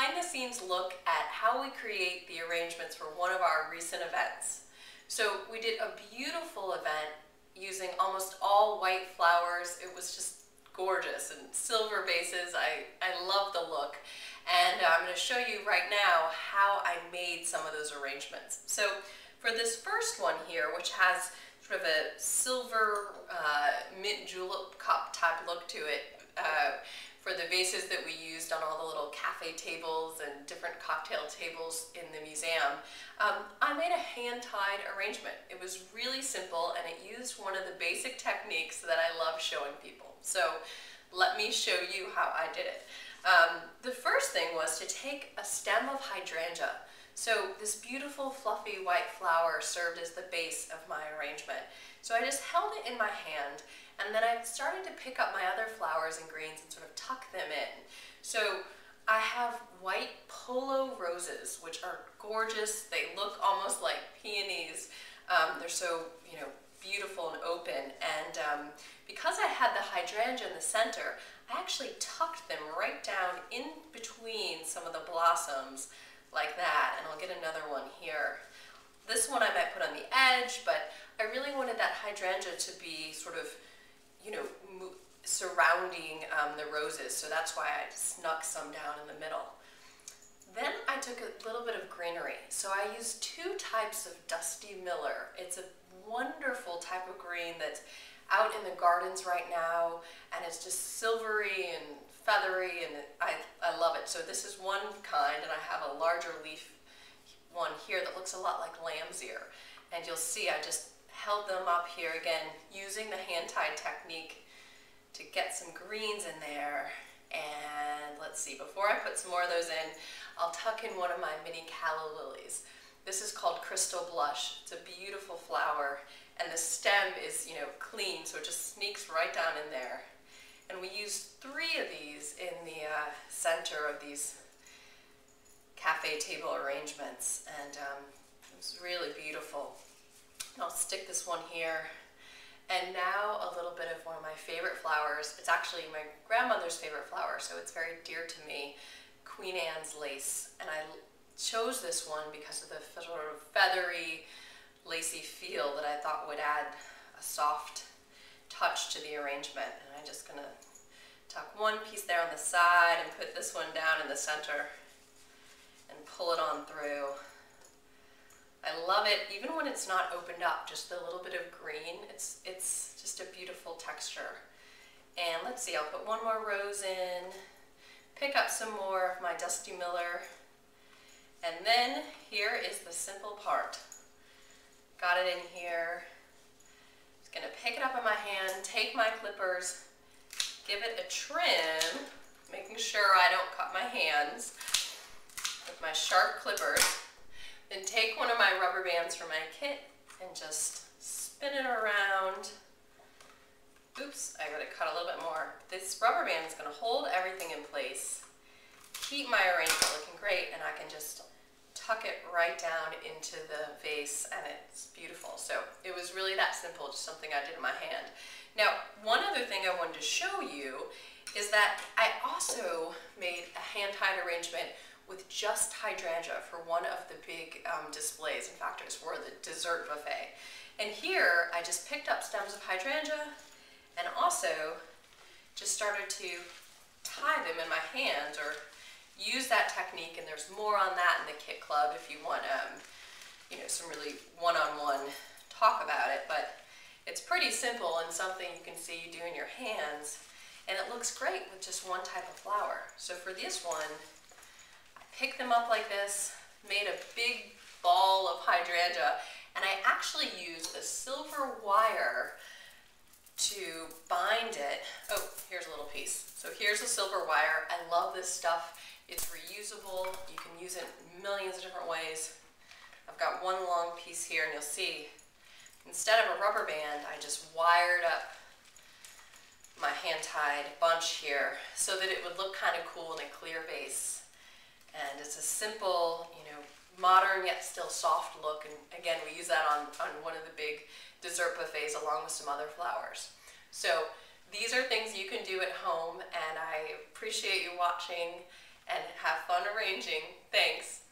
behind-the-scenes look at how we create the arrangements for one of our recent events. So we did a beautiful event using almost all white flowers. It was just gorgeous, and silver vases. I love the look. And I'm going to show you right now how I made some of those arrangements. So for this first one here, which has sort of a silver mint julep cup type look to it, for the vases that we used on all the little cafe tables and different cocktail tables in the museum, I made a hand-tied arrangement. It was really simple, and it used one of the basic techniques that I love showing people. So let me show you how I did it. The first thing was to take a stem of hydrangea. So this beautiful fluffy white flower served as the base of my arrangement. So I just held it in my hand, and then I started to pick up my other flowers and greens and sort of tuck them in. So I have white polo roses, which are gorgeous. They look almost like peonies. They're so, beautiful and open. And because I had the hydrangea in the center, I actually tucked them right down in between some of the blossoms like that. And I'll get another one here. This one I might put on the edge, but I really wanted that hydrangea to be sort of, surrounding the roses. So that's why I snuck some down in the middle. Then I took a little bit of greenery. So I used two types of Dusty Miller. It's a wonderful type of green that's out in the gardens right now, and it's just silvery and feathery, and I love it. So this is one kind, and I have a larger leaf one here that looks a lot like lamb's ear. And you'll see I just held them up here again using the hand-tied technique to get some greens in there. And let's see, before I put some more of those in, I'll tuck in one of my mini calla lilies. This is called Crystal Blush. It's a beautiful flower, and the stem is, clean, so it just sneaks right down in there. And we used 3 of these in the center of these cafe table arrangements, and it was really beautiful. And I'll stick this one here. And now a little bit of one of my favorite flowers. It's actually my grandmother's favorite flower, so it's very dear to me, Queen Anne's lace. And I chose this one because of the sort of feathery, lacy feel that I thought would add a soft touch to the arrangement. And I'm just gonna tuck one piece there on the side and put this one down in the center and pull it on through. I love it, even when it's not opened up, just a little bit of green. It's just a beautiful texture. And let's see, I'll put one more rose in, pick up some more of my Dusty Miller, and then here is the simple part. Got it in here. Just gonna pick it up in my hand, take my clippers, give it a trim, making sure I don't cut my hands with my sharp clippers. Then take one of my rubber bands from my kit and just spin it around. Oops, I gotta cut a little bit more. This rubber band is gonna hold everything in place, keep my arrangement looking great, and I can just tuck it right down into the vase, and it's beautiful. So it was really that simple, just something I did in my hand. Now, one other thing I wanted to show you is that I also made a hand-tied arrangement with just hydrangea for one of the big displays. In fact, it was for the dessert buffet. And here, I just picked up stems of hydrangea and also just started to tie them in my hand or use that technique, and there's more on that in the Kit Club if you want some really one-on-one talk about it. But it's pretty simple and something you can see you do in your hands, and it looks great with just one type of flower. So for this one, pick them up like this, made a big ball of hydrangea, and I actually used a silver wire to bind it. Oh, here's a little piece. So here's a silver wire. I love this stuff. It's reusable. You can use it millions of different ways. I've got one long piece here, and you'll see, instead of a rubber band, I just wired up my hand-tied bunch here so that it would look kind of cool in a clear vase. And it's a simple, modern yet still soft look. And again, we use that on one of the big dessert buffets along with some other flowers. So these are things you can do at home, and I appreciate you watching. and have fun arranging. Thanks.